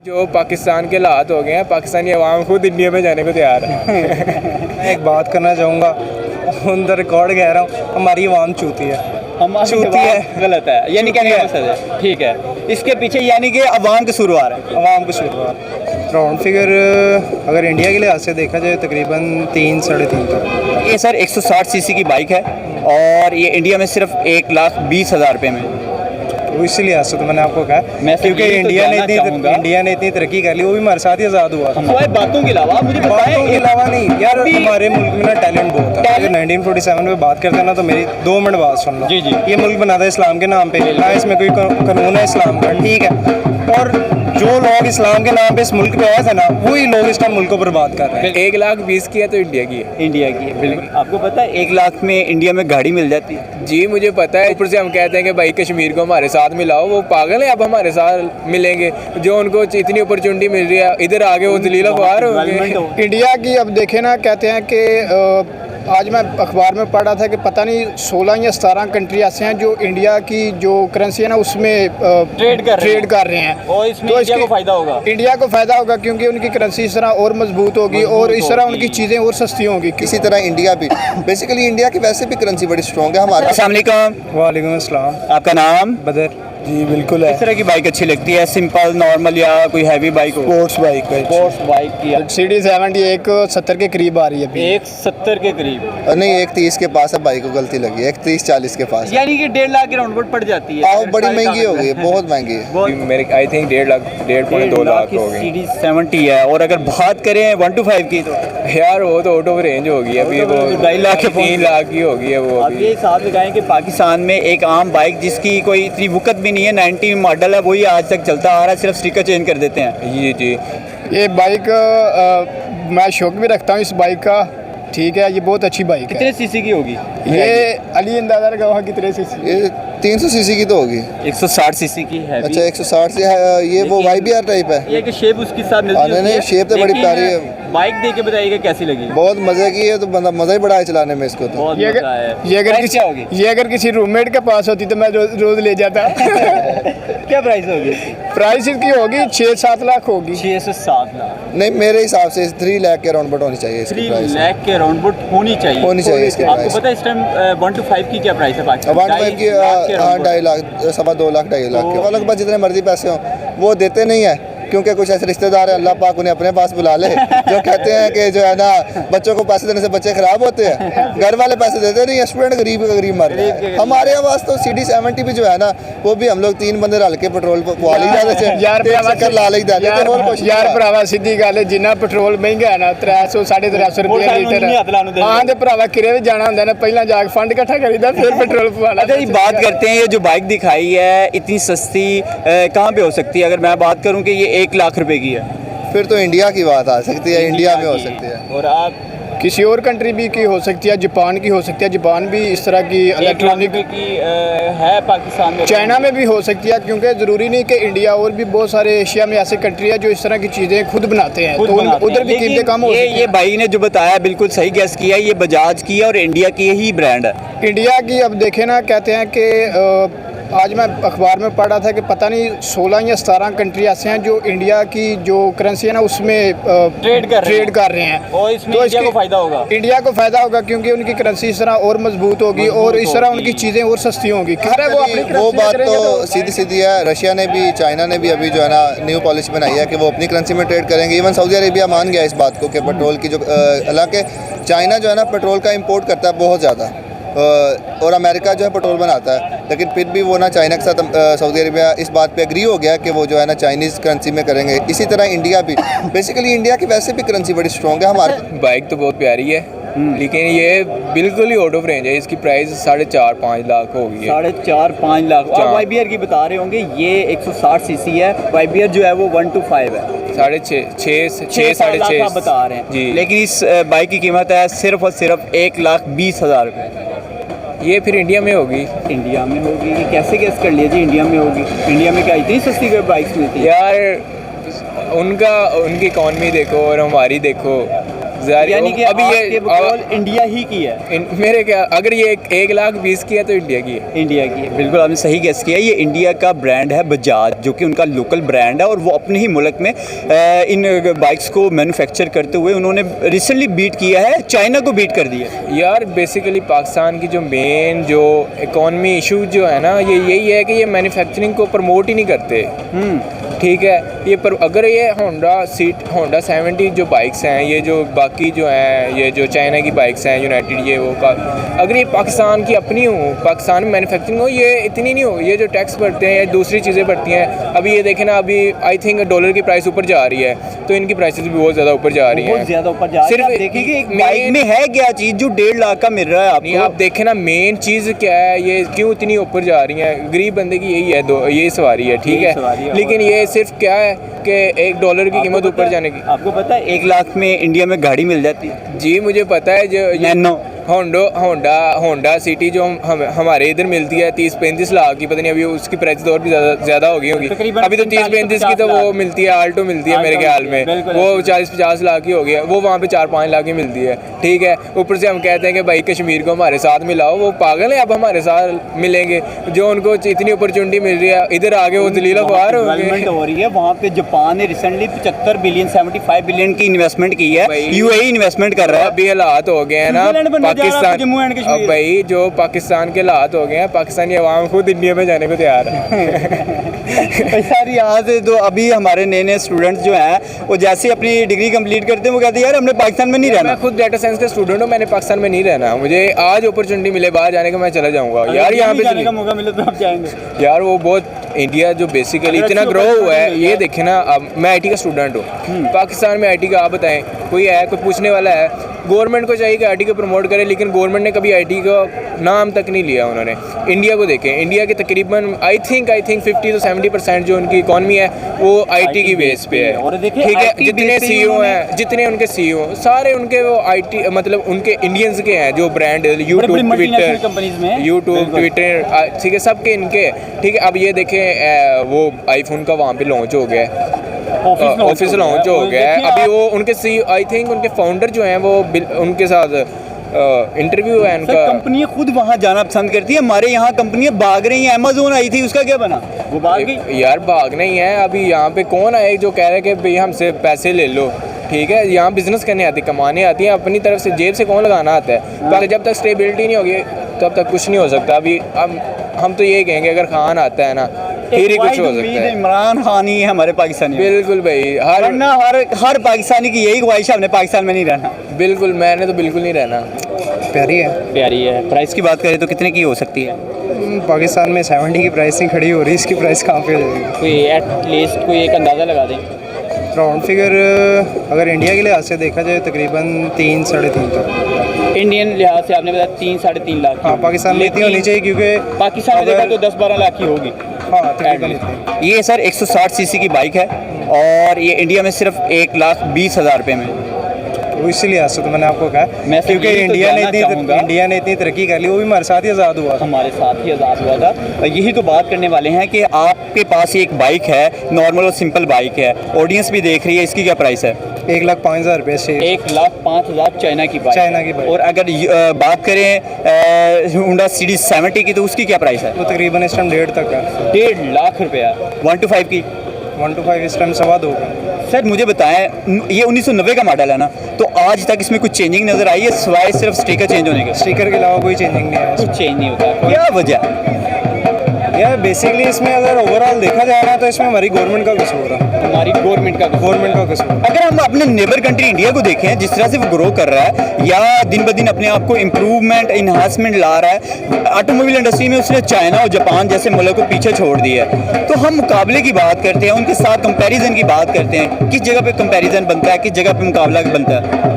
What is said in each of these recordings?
जो पाकिस्तान के हालात हो गए हैं, पाकिस्तानी अवाम खुद इंडिया में जाने को तैयार है। मैं एक बात करना चाहूँगा, ऑन द रिकॉर्ड कह रहा हूँ, हमारी आवाम चूती है, चूती है, गलत है, यानी कहने का मकसद है। ठीक है, इसके पीछे यानी कि अवाम कसूरवार है। अवाम कसूरवार। राउंड फिगर अगर इंडिया के लिहाज से देखा जाए तकरीबन 3-3.5 तक। ये सर 160 सीसी की बाइक है और ये इंडिया में सिर्फ 1,20,000 रुपये में। वो इसी लिहाज से तो मैंने आपको कहा, मैं क्योंकि इंडिया ने इतनी तरक्की कर ली, वो भी हमारे साथ ही आज़ाद हुआ। हमारे बातों के अलावा मुझे बातों के अलावा नहीं यार, हमारे मुल्क में ना टैलेंट बहुत है। अगर 1947 में बात करते हैं ना, तो मेरी 2 मिनट बात सुन लो। जी जी। ये मुल्क बना था इस्लाम के नाम पे, ना इसमें कोई कानून है इस्लाम का, ठीक है। और जो लोग इस्लाम के नाम पे इस मुल्क पे आए थे ना, वही लोग इस टाइम मुल्क को बर्बाद कर रहे हैं। 1,20,000 की है तो इंडिया की है। इंडिया की है, बिल्कुल। आपको पता है 1 लाख में इंडिया में गाड़ी मिल जाती है? जी मुझे पता है। ऊपर से हम कहते हैं कि भाई कश्मीर को हमारे साथ मिलाओ, वो पागल है। अब हमारे साथ मिलेंगे, जो उनको इतनी अपॉर्चुनिटी मिल रही है, इधर आगे वो दलील ख्वार होंगे। इंडिया की अब देखें ना, कहते हैं कि आज मैं अखबार में पढ़ रहा था कि पता नहीं 16 या 17 कंट्री ऐसे हैं जो इंडिया की जो करेंसी है ना उसमें ट्रेड कर रहे हैं। और इसमें तो इंडिया को फ़ायदा होगा। इंडिया को फ़ायदा होगा क्योंकि उनकी करेंसी इस तरह और मजबूत होगी और इस तरह उनकी चीज़ें और सस्ती होंगी। इसी तरह इंडिया भी बेसिकली इंडिया की वैसे भी करेंसी बड़ी स्ट्रॉन्ग है हमारे। अस्सलाम वालेकुम। वालेकुम अस्सलाम। आपका नाम? बदर। जी बिल्कुल है। किस तरह की बाइक अच्छी लगती है? सिंपल, नॉर्मल या कोई हैवी बाइक हो? स्पोर्ट्स बाइक है। स्पोर्ट्स बाइक की CD70 170 के करीब आ रही है अभी। 170 के करीब नहीं, 130 के पास है, बाइक को गलती लगी है, 130-40 के पास है। यानी कि 1.5 लाख के राउंड पड़ जाती है। आओ बड़ी महंगी हो गई है, बहुत महंगी है। मेरे आई थिंक 1.5-1.2 लाख हो गई। CD70 है। और अगर बात करें 1 to 5 की तो यार वो तो आउट ऑफ रेंज होगी अभी, वो 2.5 लाख के 3 लाख की होगी है वो। अब ये हिसाब लगाएं कि पाकिस्तान में एक आम बाइक जिसकी कोई इतनी वक़्त भी नहीं है, 90 मॉडल है, वही आज तक चलता आ रहा है, सिर्फ स्टिकर चेंज कर देते हैं। जी जी। ये बाइक मैं शौक भी रखता हूँ इस बाइक का, ठीक है। ये बहुत अच्छी बाइक है। कितने सीसी की होगी ये? अली अंदाजा लगाओ कितने सीसी? ये 300 सीसी की तो होगी। 160 सीसी की है। अच्छा 160 से है, ये वो YBR टाइप है। ये कि शेप उसके साथ मिलती है। नहीं, शेप तो बड़ी प्यारी है। बाइक देख के बताइएगा कैसी लगी? बहुत मजे की है, तो बंदा मजा ही बड़ा है चलाने में इसको तो। बहुत ये मजा है। ये अगर किसी रूममेट के पास होती तो मैं रोज ले जाता। क्या प्राइस होगी? प्राइस इसकी होगी 6-7 लाख होगी। 6 से 7 लाख। नहीं, मेरे हिसाब से 3 लाख के राउंड बट होनी चाहिए इसकी 3 प्राइस। लाख के राउंड बट होनी चाहिए इसकी आपको प्राइस। पता है इस टाइम 1 to 5 की क्या प्राइस है पाकिस्तान? 1 5 की 2.5 लाख, 2.25 लाख, 2.5 लाख के वालों के पास जितने मर्जी पैसे हों वो देते नहीं है, क्योंकि कुछ ऐसे रिश्तेदार हैं, अल्लाह पाक उन्हें अपने पास बुला ले, जो कहते हैं कि जो है ना बच्चों को पैसे देने से बच्चे खराब होते हैं, घर वाले पैसे देते नहीं है, स्टूडेंट गरीब का गरीब मर रहा है। हमारे पास तो CD70 भी जो है ना, वो भी हम लोग 3 बंदे रल के पेट्रोल पवा ली जाते थे यार ला ले जाते थे। और कुछ यार भरावा सीधी गल है, जिन्ना पेट्रोल महंगा है ना 300-350 रुपये लीटर। हाँ तो भरावा किरे भी जाना होंगे ना, पहला जाके फंड इकट्ठा करीदा फिर पेट्रोल पवाना। अच्छा ये बात करते हैं, ये जो बाइक दिखाई है इतनी सस्ती कहाँ पे हो सकती है? अगर मैं बात करूँ कि ये 1 लाख रुपए की है, फिर तो इंडिया की बात आ सकती है, इंडिया में हो सकती है। और आप किसी और कंट्री भी की हो सकती है, जापान की हो सकती है, जापान भी इस तरह की इलेक्ट्रॉनिक की है पाकिस्तान में, चाइना में भी हो सकती है, क्योंकि ज़रूरी नहीं कि इंडिया और भी बहुत सारे एशिया में ऐसे कंट्री है जो इस तरह की चीज़ें खुद बनाते हैं, तो उधर भी कीमतें कम हो सकती हैं। ये भाई ने जो बताया बिल्कुल सही गैस किया, ये बजाज की है और इंडिया की ही ब्रांड है। इंडिया की अब देखें ना, कहते हैं कि आज मैं अखबार में पढ़ रहा था कि पता नहीं 16 या 17 कंट्री ऐसे हैं जो इंडिया की जो करेंसी है ना उसमें ट्रेड कर रहे हैं। और इसमें तो इंडिया को फ़ायदा होगा। इंडिया को फ़ायदा होगा क्योंकि उनकी करेंसी इस तरह और मजबूत होगी और इस तरह उनकी चीज़ें और सस्ती होंगी। वो बात तो सीधी सीधी है। रशिया ने भी, चाइना ने भी अभी जो है ना न्यू पॉलिसी बनाई है कि वो अपनी करेंसी में ट्रेड करेंगे। इवन सऊदी अरेबिया मान गया इस बात को कि पेट्रोल की जो हालांकि चाइना जो है ना पेट्रोल का इंपोर्ट करता है बहुत ज़्यादा, और अमेरिका जो है पेट्रोल बनाता है, लेकिन फिर भी वो ना चाइना के साथ सऊदी अरेबिया इस बात पे एग्री हो गया कि वो जो है ना चाइनीज़ करेंसी में करेंगे। इसी तरह इंडिया भी बेसिकली इंडिया की वैसे भी करेंसी बड़ी स्ट्रॉन्ग है हमारी। बाइक तो बहुत प्यारी है, लेकिन ये बिल्कुल ही आउट ऑफ रेंज है। इसकी प्राइस 4.5-5 लाख हो गई है। 4.5-5 लाख। और YBR की बता रहे होंगे, ये 160 सीसी है। YBR जो है वो 1 to 5 है, 6.5 बता रहे हैं जी। लेकिन इस बाइक की कीमत है सिर्फ और सिर्फ 1,20,000 रुपये। ये फिर इंडिया में होगी। इंडिया में होगी? ये कैसे गैस कर लिया जी इंडिया में होगी? इंडिया में क्या इतनी सस्ती बाइक्स मिलती है? यार उनकी इकॉनमी देखो और हमारी देखो, जारी यानी कि अभी ये आपके बकौल इंडिया ही की है। मेरे क्या, अगर ये 1,20,000 की है तो इंडिया की है। इंडिया की है, बिल्कुल आपने सही गेस किया। ये इंडिया का ब्रांड है बजाज, जो कि उनका लोकल ब्रांड है और वो अपने ही मुल्क में इन बाइक्स को मैन्युफैक्चर करते हुए उन्होंने रिसेंटली बीट किया है, चाइना को बीट कर दिया है। यार बेसिकली पाकिस्तान की जो मेन जो इकॉनमी इशू जो है ना, ये यही है कि ये मैन्युफैक्चरिंग को प्रमोट ही नहीं करते। ठीक है, ये पर अगर ये होंडा 70 जो बाइक्स हैं, ये जो बाकी जो हैं, ये जो चाइना की बाइक्स हैं यूनाइटेड, ये वो का, अगर ये पाकिस्तान की अपनी हो, पाकिस्तान में मैन्युफैक्चरिंग हो, ये इतनी नहीं हो। ये जो टैक्स बढ़ते हैं या दूसरी चीज़ें बढ़ती हैं, अभी ये देखें ना, अभी आई थिंक डॉलर की प्राइस ऊपर जा रही है, तो इनकी प्राइसेस भी बहुत ज़्यादा ऊपर जा रही हैं। बहुत ज़्यादा ऊपर जा रही है। सिर्फ आप देखिए कि एक बाइक में है क्या चीज़ जो 1.5 लाख का मिल रहा है नहीं, आपको। आप देखें ना मेन चीज़ क्या है, ये क्यों इतनी ऊपर जा रही है। गरीब बंदे की यही है, यही सवारी है। ठीक यही सवारी है। है, लेकिन ये सिर्फ क्या है कि $1 की कीमत ऊपर जाने की। आपको पता है 1 लाख में इंडिया में गाड़ी मिल जाती है, जी मुझे पता है, जो नैनो। होंडा सिटी जो हमारे इधर मिलती है 30-35 लाख की, पता नहीं अभी उसकी प्राइस तो और भी ज़्यादा हो गई होगी। तकरीबन अभी तो 30-35 की तो वो मिलती है, आल्टो मिलती है मेरे ख्याल में, बिल्कुल। वो 40-50 लाख की हो गई है, वो वहाँ पे 4-5 लाख की मिलती है। ठीक है, ऊपर से हम कहते हैं कि भाई कश्मीर को हमारे साथ मिलाओ, वो पागल है, अब हमारे साथ मिलेंगे। जो उनको इतनी अपॉर्चुनिटी मिल रही है, इधर आगे वो दलील ख्वार हो डेवलपमेंट हो रही है वहाँ पे। जापान ने रिसेंटली 75 बिलियन 75 बिलियन की इन्वेस्टमेंट की है, भाई। यूएई इन्वेस्टमेंट कर रहा है। अभी हालात हो गए हैं ना न्यूजीलैंड बनने जा रहा है पाकिस्तान, जम्मू एंड कश्मीर। अब भाई जो पाकिस्तान के हालात हो गए हैं, पाकिस्तानी अवाम खुद इंडिया में जाने को तैयार है। यार यहाँ से तो अभी हमारे नए स्टूडेंट्स जो हैं वो जैसे अपनी डिग्री कंप्लीट करते हैं वो कहते हैं यार हमने पाकिस्तान में नहीं रहना। मैं खुद डाटा साइंस का स्टूडेंट हूँ, मैंने पाकिस्तान में नहीं रहना। मुझे आज अपॉर्चुनिटी मिले बाहर जाने का, मैं चला जाऊँगा यार। यहाँ पे जाने का मौका मिले तो आप जाएंगे यार, वो बहुत इंडिया जो बेसिकली इतना ग्रो हुआ है, ये देखे ना। अब मैं आईटी का स्टूडेंट हूँ, पाकिस्तान में आईटी का आप बताएं, कोई है, कोई पूछने वाला है? गवर्नमेंट को चाहिए कि आईटी को प्रमोट करे, लेकिन गवर्नमेंट ने कभी आईटी का नाम तक नहीं लिया उन्होंने। इंडिया को देखें, इंडिया के तकरीबन आई थिंक 50 to 70% जो उनकी इकॉनमी है वो आईटी की बेस पे और है। देखिए ठीक है, IT जितने बेस पे सीईओ उन्होंने- हैं, जितने उनके सीईओ सारे उनके वो आईटी, मतलब उनके इंडियंस के हैं, जो ब्रांड यूट्यूब, मल्टीनेशनल कंपनीज में यूट्यूब, ट्विटर, ठीक है, सबके इनके। ठीक है, अब ये देखें वो आईफोन का वहाँ पे लॉन्च हो गया है, ऑफिस लॉन्च हो गया है। अभी वो उनके आई थिंक उनके फाउंडर जो हैं वो उनके साथ इंटरव्यू है उनका। कंपनियां खुद वहाँ जाना पसंद करती है। हमारे यहाँ कंपनियां भाग रही हैं। अमेज़न आई थी, उसका क्या बना? वो भाग गई। यार भागना ही है। अभी यहाँ पे कौन आए जो कह रहे हैं कि भाई हमसे पैसे ले लो। ठीक है, यहाँ बिजनेस करने आती, कमाने आती है, अपनी तरफ से जेब से कौन लगाना आता है। बाकी जब तक स्टेबिलिटी नहीं होगी तब तक कुछ नहीं हो सकता। अभी हम तो ये कहेंगे अगर खान आता है ना फिर ही कुछ हो सकता है। इमरान खान ही है हमारे पाकिस्तानी। बिल्कुल भाई, हर पाकिस्तानी की यही ख्वाहिश है हमने पाकिस्तान में नहीं रहना। बिल्कुल, मैंने तो बिल्कुल नहीं रहना। प्यारी है। प्यारी है। प्राइस की बात करें तो कितने की हो सकती है? पाकिस्तान में 70 की प्राइसिंग खड़ी हो रही है, इसकी प्राइस कहाँ पे हो जाएगी? कोई एटलीस्ट कोई एक अंदाज़ा लगा दें। राउंड फिगर अगर इंडिया के लिहाज से देखा जाए तकरीबन 3-3.5 तक। इंडियन लिहाज से आपने बताया 3-3.5 लाख। हाँ, पाकिस्तान में इतनी होनी चाहिए क्योंकि पाकिस्तान में देखा तो 10-12 लाख की होगी। हाँ तकरीबन इतनी। ये सर 160 सीसी की बाइक है और ये इंडिया में सिर्फ 1,20,000 रुपये में। वो इसी लिहाज से तो मैंने आपको कहा, मैं सिर्फ क्योंकि यही तो जानना इंडिया ने इतनी तरक्की कर ली, वो भी हमारे साथ ही आज़ाद हुआ। हमारे साथ ही आज़ाद हुआ था। यही तो बात करने वाले हैं कि आपके पास एक बाइक है, नॉर्मल और सिंपल बाइक है, ऑडियंस भी देख रही है, इसकी क्या प्राइस है? 1,05,000 रुपये से 1,05,000 चाइना की बाइक। चाइना की बाइक। और अगर बात करें होंडा सीरीज 70 की तो उसकी क्या प्राइस है? वो तकरीबन इस टाइम 1.5 तक है। 1.5 लाख रुपया। 1 to 5 की 1 to 5 इस टाइम 2.25 का। सर मुझे बताएं, ये 1990 का मॉडल है ना, तो आज तक इसमें कुछ चेंजिंग नज़र आई है सिवाय सिर्फ स्टिकर चेंज होने के? स्टिकर के अलावा कोई चेंजिंग नहीं है। कुछ चेंज नहीं होता, क्या वजह? यार बेसिकली इसमें अगर ओवरऑल देखा जाए ना तो इसमें हमारी गवर्नमेंट का कसूर है। हमारी गवर्नमेंट का कसूर। अगर हम अपने नेबर कंट्री इंडिया को देखें, जिस तरह से वो ग्रो कर रहा है या दिन ब दिन अपने आप को इम्प्रूवमेंट इन्हांसमेंट ला रहा है, ऑटोमोबाइल इंडस्ट्री में उसने चाइना और जापान जैसे मुल्क को पीछे छोड़ दिया है। तो हम मुकाबले की बात करते हैं, उनके साथ कंपैरिजन की बात करते हैं, किस जगह पे कंपैरिजन बनता है, किस जगह पे मुकाबला बनता है?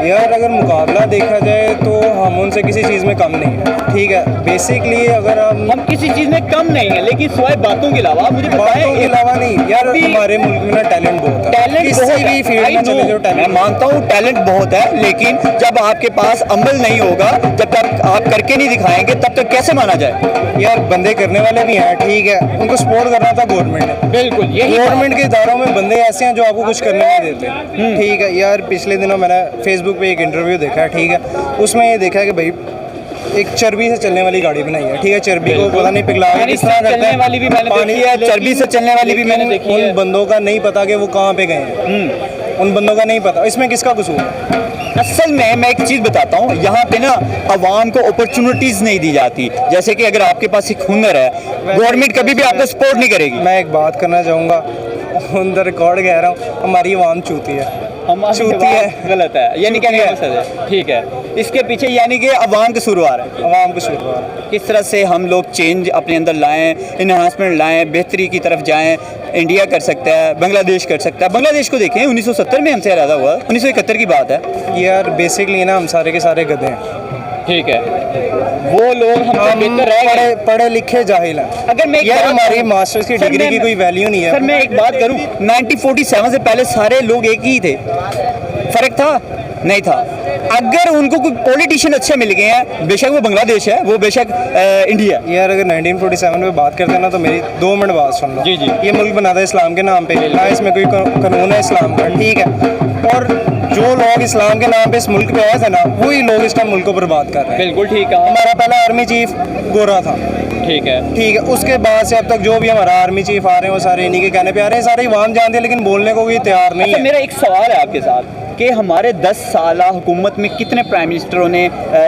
यार अगर मुकाबला देखा जाए तो हम उनसे किसी चीज़ में कम नहीं है। ठीक है, बेसिकली अगर हम किसी चीज़ में कम कम नहीं है, लेकिन सिवाय बातों के अलावा मुझे बताएं, बातों के अलावा नहीं यार, हमारे मुल्क में ना टैलेंट बहुत है। टैलेंट किसी भी फील्ड में चले जाओ मैं टैलेंट। मानता हूँ टैलेंट बहुत है, लेकिन जब आपके पास अमल नहीं होगा, जब तक आप करके नहीं दिखाएंगे, तब तक कैसे माना जाए? यार बंदे करने वाले भी हैं, ठीक है, उनको सपोर्ट करना था गवर्नमेंट ने। बिल्कुल, यही गवर्नमेंट के इदारों में बंदे ऐसे हैं जो आपको कुछ करने नहीं देते। ठीक है यार, पिछले दिनों मैंने फेसबुक पे एक इंटरव्यू देखा है, ठीक है, उसमें ये देखा है कि भाई एक चर्बी से चलने वाली गाड़ी बनाई है, ठीक है, चर्बी को पता नहीं पिघला के किस तरह करते चलने हैं, वाली भी मैंने पानी देखी है, चर्बी से चलने वाली भी मैंने देखी है। उन बंदों का नहीं पता कि वो कहाँ पे गए हैं, उन बंदों का नहीं पता, इसमें किसका कसूर है? असल में मैं एक चीज़ बताता हूँ, यहाँ पे ना अवाम को अपॉर्चुनिटीज़ नहीं दी जाती। जैसे कि अगर आपके पास एक हुनर है, गवर्नमेंट कभी भी आपको सपोर्ट नहीं करेगी। मैं एक बात करना चाहूँगा, ऑन द रिकॉर्ड कह रहा हूँ, हमारी आवाम चूती है, चूती है, गलत है, यानी क्या है? ठीक है, इसके पीछे यानी कि अवाम कसूरवार है। आवाम कसूरवार है। किस तरह से हम लोग चेंज अपने अंदर लाएं, इन्हांसमेंट लाएं, बेहतरी की तरफ जाएं। इंडिया कर सकता है, बांग्लादेश कर सकता है। बांग्लादेश को देखें, 1970 में हमसे अलग हुआ, 1971 की बात है। यार बेसिकली ना हम सारे के सारे गधे हैं, ठीक है, वो लोग हमसे बेहतर रह गए। पढ़े लिखे जाहिल हैं। अगर मैं एक यार बात हमारी करूं- मास्टर्स की सर, डिग्री मैं- की कोई वैल्यू नहीं है। सर मैं एक बात करूं, 1947 से पहले सारे लोग एक ही थे, फर्क था? नहीं था। अगर उनको कोई पॉलिटिशियन अच्छे मिल गए हैं, बेशक वो बांग्लादेश है, वो बेशक इंडिया है। यार अगर 1947 में बात करते हैं ना, तो मेरी 2 मिनट बात सुन लो। जी, जी। ये मुल्क बना था इस्लाम के नाम पे, ना इसमें कोई कानून है इस्लाम का, ठीक है, और जो लोग इस्लाम के नाम पे इस मुल्क पे आए थे ना, वही लोग इस टाइम मुल्क को बर्बाद कर रहे हैं। बिल्कुल ठीक है, हमारा पहला आर्मी चीफ गोरा था, ठीक है। ठीक है, उसके बाद से अब तक जो भी हमारा आर्मी चीफ आ रहे हैं वो सारे इन्हीं के कहने पे आ रहे हैं, सारे इवाम जानते हैं, लेकिन बोलने को कोई तैयार नहीं अच्छा, है। मेरा एक सवाल है आपके साथ कि हमारे 10 साल हुकूमत में कितने प्राइम मिनिस्टरों ने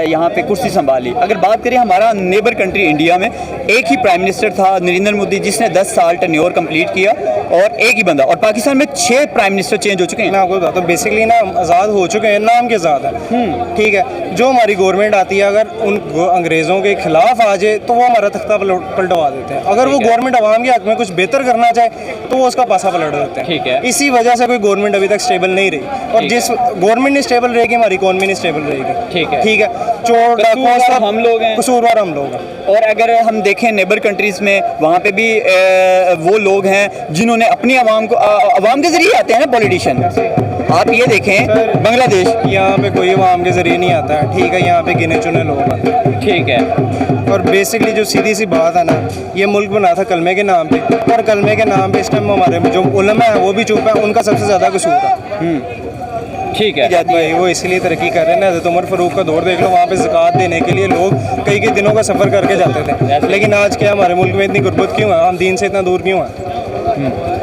यहाँ पे कुर्सी संभाली? अगर बात करें हमारा नेबर कंट्री इंडिया में, एक ही प्राइम मिनिस्टर था नरेंद्र मोदी, जिसने 10 साल टर्न्योर कंप्लीट किया, और एक ही बंदा। और पाकिस्तान में 6 प्राइम मिनिस्टर चेंज हो चुके हैं। मैं आपको बताता हूँ, बेसिकली ना हम आज़ाद हो चुके हैं, नाम के आज़ाद है, ठीक है, जो हमारी गवर्नमेंट आती है, अगर उन अंग्रेज़ों के खिलाफ आ जाए तो वो हमारा तख्ता पलटवा देते हैं। अगर वो गवर्नमेंट आवाम के हक में कुछ बेहतर करना चाहे तो वो उसका पासा पलट देते हैं। ठीक है। इसी वजह से कोई गवर्नमेंट अभी तक स्टेबल नहीं रही, और जिस गवर्नमेंट स्टेबल रहेगी, हमारी इकोनॉमी नहीं स्टेबल रहेगी। ठीक है। ठीक है, चोर डाकुओं कसूरवार सब हम लोग हैं। कसूरवार हम लोग हैं। और अगर हम देखें नेबर कंट्रीज़ में, वहाँ पे भी वो लोग हैं जिन्होंने अपनी आवाम को आवाम के ज़रिए आते हैं ना पॉलिटिशियन। आप ये देखें बांग्लादेश, यहाँ पे कोई आवाम के ज़रिए नहीं आता है, ठीक है, यहाँ पे गिने चुने लोग आते हैं। ठीक है। और बेसिकली जो सीधी सी बात है ना, ये मुल्क बना था कलमे के नाम पे, और कलमे के नाम पे इस टाइम हमारे जो उलमा है वो भी चुप है, उनका सबसे ज़्यादा कसूर है। ठीक है। भाई वो इसलिए तरक्की कर रहे हैं ना, हज़रत उमर फारूक का दौर देख लो, वहाँ पे ज़कात देने के लिए लोग कई कई दिनों का सफ़र करके जाते थे, लेकिन आज क्या हमारे मुल्क में इतनी गुर्बत क्यों है? हम दीन से इतना दूर क्यों हैं?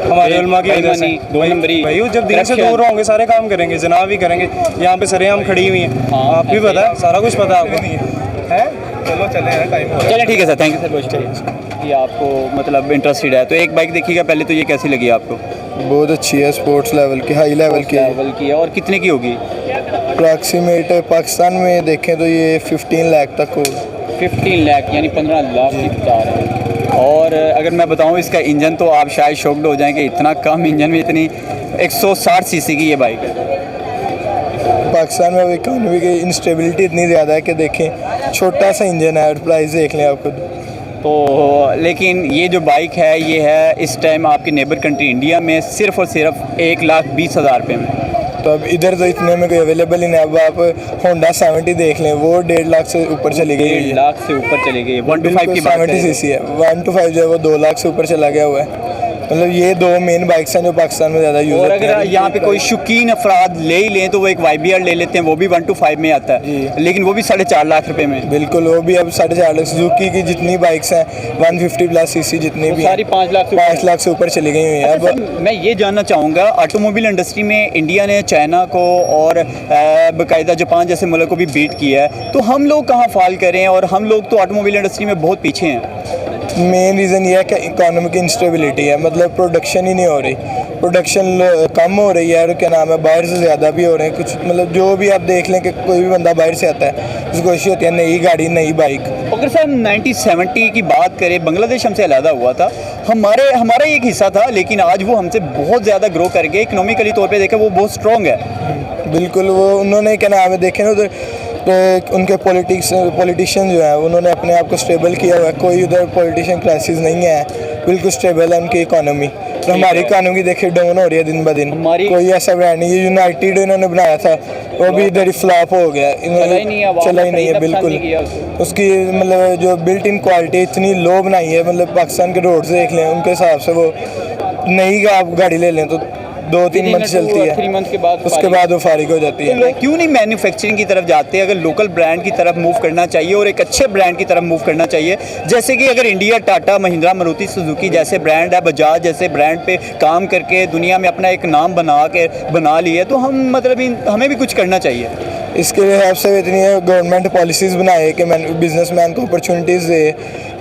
हमारे उलमा की वजह से। दो नंबरी, भाई जब दीन से दूर होंगे सारे काम करेंगे, जनाब भी करेंगे। यहाँ पे सरेआम खड़ी हुई हैं, आप भी पता है, सारा कुछ पता है आपको है। चलो चले हैं, टाइम हो रहा है। चलिए ठीक है सर, थैंक यू सर, बहुत शुक्रिया। ये आपको मतलब इंटरेस्टेड है, तो एक बाइक देखिएगा पहले, तो ये कैसी लगी आपको? बहुत अच्छी है, स्पोर्ट्स लेवल की, हाई लेवल की है। लेवल की है, और कितने की होगी? अप्रॉक्सीमेट पाकिस्तान में देखें तो ये 15 लाख तक हो। 15 लाख यानी 15 लाख की बता रहे हैं। और अगर मैं बताऊं इसका इंजन, तो आप शायद शॉक्ड हो जाएं कि इतना कम इंजन में इतनी 160 सीसी की ये बाइक है। पाकिस्तान में अब इकानमी की इंस्टेबिलिटी इतनी ज़्यादा है कि देखें, छोटा सा इंजन है और प्राइस देख लें आप खुद। तो लेकिन ये जो बाइक है, ये है इस टाइम आपके नेबर कंट्री इंडिया में सिर्फ़ और सिर्फ 1,20,000 रुपये में। तो अब इधर तो इतने में कोई अवेलेबल ही नहीं है। अब आप होंडा 70 देख लें, वो 1.5 लाख से ऊपर चली गई 1.5 है। लाख से ऊपर चली गई है। 125 की बात 70 करें सीसी है, 125 जो है वो 2 लाख से ऊपर चला गया हुआ है। मतलब ये 2 मेन बाइक्स हैं जो पाकिस्तान में ज़्यादा यूज़ और होती अगर हैं। यहाँ पे कोई शौकीन अफराद ले ही लें तो वो एक YBR ले लेते हैं, वो भी 125 में आता है, जी। लेकिन वो भी 4.5 लाख रुपए में। बिल्कुल, वो भी अब 4.5 लाख। सुजुकी की जितनी बाइक्स हैं 150 प्लस सीसी जितनी भी सारी 5 लाख से ऊपर। 5 लाख से ऊपर चली गई हुई हैं। अच्छा सर, मैं ये जानना चाहूँगा, ऑटोमोबाइल इंडस्ट्री में इंडिया ने चाइना को और बाकायदा जापान जैसे मुल्क को भी बीट किया है, तो हम लोग कहाँ फाल करें? और हम लोग तो ऑटोमोबाइल इंडस्ट्री में बहुत पीछे हैं। मेन रीज़न ये है कि इकोनॉमिक इंस्टेबिलिटी है, मतलब प्रोडक्शन ही नहीं हो रही, प्रोडक्शन कम हो रही है, और क्या नाम है, बाहर से ज़्यादा भी हो रहे हैं कुछ। मतलब जो भी आप देख लें कि कोई भी बंदा बाहर से आता है, उसको कोशिश होती है नई गाड़ी नई बाइक। अगर सर 1970 की बात करें, बांग्लादेश हमसे अलहदा हुआ था, हमारा एक हिस्सा था, लेकिन आज वो हमसे बहुत ज़्यादा ग्रो कर गए। इकोनॉमिकली तौर पे देखें वो बहुत स्ट्रॉन्ग है। बिल्कुल, वो उन्होंने क्या नाम है, देखे ना उधर तो उनके पॉलिटिशियन जो है उन्होंने अपने आप को स्टेबल किया हुआ है, कोई उधर पॉलिटिशियन क्राइसिस नहीं है, बिल्कुल स्टेबल है उनकी इकोनॉमी। तो हमारी इकोनॉमी देखिए डाउन हो रही है दिन ब दिन, कोई ऐसा ब्रांड नहीं। ये यूनाइटेड इन्होंने बनाया था वो भी इधर ही फ्लॉप हो गया, चला ही नहीं है बिल्कुल। उसकी मतलब जो बिल्ट इन क्वालिटी इतनी लो बनाई है, मतलब पाकिस्तान के रोड्स देख लें उनके हिसाब से वो नई आप गाड़ी ले लें तो 2-3 मंथ चलती है, 3 मंथ के बाद उसके बाद वो फारिग हो जाती है। लोग क्यों नहीं मैन्युफैक्चरिंग की तरफ जाते हैं? अगर लोकल ब्रांड की तरफ मूव करना चाहिए और एक अच्छे ब्रांड की तरफ मूव करना चाहिए, जैसे कि अगर इंडिया टाटा, महिंद्रा, मारुति सुजुकी जैसे ब्रांड है, बजाज जैसे ब्रांड पे काम करके दुनिया में अपना एक नाम बना लिए, तो हम मतलब हमें भी कुछ करना चाहिए। इसके हिसाब से इतनी गवर्नमेंट पॉलिसीज़ बनाए कि बिजनेसमैन को अपॉर्चुनिटीज़ दे,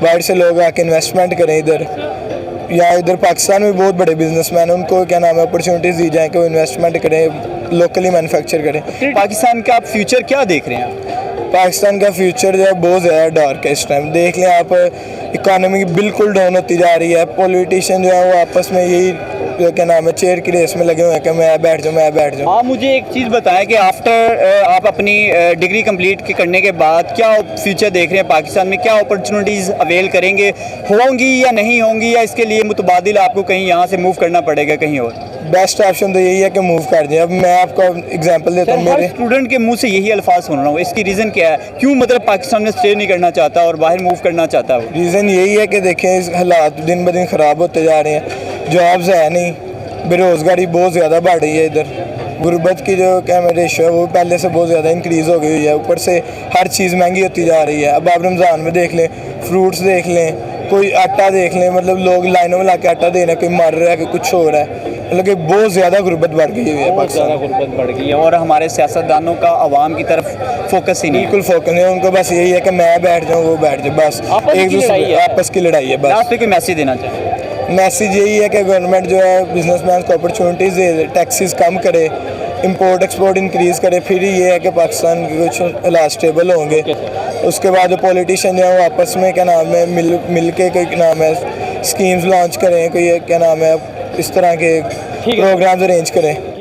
बाहर से लोग आके इन्वेस्टमेंट करें इधर, या इधर पाकिस्तान में बहुत बड़े बिजनेसमैन हैं उनको क्या नाम है अपॉर्चुनिटीज़ दी जाए कि वो इन्वेस्टमेंट करें, लोकली मैन्युफैक्चर करें। पाकिस्तान का आप फ्यूचर क्या देख रहे हैं? पाकिस्तान का फ्यूचर जो है बहुत ज़्यादा डार्क है इस टाइम। देख लें आप, इकानमी बिल्कुल डाउन होती जा रही है, पॉलिटिशियन जो है वो आपस में यही क्या नाम है चेयर की रेस में लगे हुए हैं कि मैं बैठ जाऊँ। आप मुझे एक चीज़ बताएं कि आफ्टर आप अपनी डिग्री कंप्लीट करने के बाद क्या फ्यूचर देख रहे हैं? पाकिस्तान में क्या अपॉर्चुनिटीज़ अवेल करेंगे, होंगी या नहीं होंगी, या इसके लिए मुतबादिल आपको कहीं यहाँ से मूव करना पड़ेगा कहीं और? बेस्ट ऑप्शन तो यही है कि मूव कर जाए। अब मैं आपको एग्जांपल देता हूँ, मेरे स्टूडेंट के मुंह से यही अल्फाज सुन रहा हूँ, इसकी रीज़न क्या है? क्यों मतलब पाकिस्तान में स्टे नहीं करना चाहता और बाहर मूव करना चाहता है? रीज़न यही है कि देखें इस हालात दिन ब दिन ख़राब होते जा रहे हैं, जॉब्स है नहीं, बेरोज़गारी बहुत ज़्यादा बढ़ रही है इधर, गुर्बत की जो क्या रेशो है वो पहले से बहुत ज़्यादा इंक्रीज़ हो गई हुई है, ऊपर से हर चीज़ महंगी होती जा रही है। अब आप रमज़ान में देख लें, फ्रूट्स देख लें, कोई आटा देख लें, मतलब लोग लाइनों में ला के आटा दे रहे हैं, कोई मर रहा है कि कुछ हो रहा है, मतलब कि बहुत ज़्यादा गुर्बत बढ़ गई हुई है पाकिस्तान। गुर्बत बढ़ गई है और हमारे सियासतदानों का आवाम की तरफ फोकस ही नहीं, बिल्कुल फोकस नहीं, उनको बस यही है कि मैं बैठ जाऊँ वो बैठ जाए, बस एक दूसरे आपस की लड़ाई है बस। लास्ट पे कोई मैसेज देना चाहिए? मैसेज यही है कि गवर्नमेंट जो है बिजनेसमैन को अपॉर्चुनिटीज़ दे, टैक्सेस कम करे, इंपोर्ट एक्सपोर्ट इंक्रीज़ करे, फिर ये है कि पाकिस्तान के कुछ हालात स्टेबल होंगे। उसके बाद जो पॉलिटिशियन जो है वो आपस में क्या नाम है मिल के कोई नाम है स्कीम्स लॉन्च करें, कोई क्या नाम है इस तरह के प्रोग्राम्स अरेंज करें।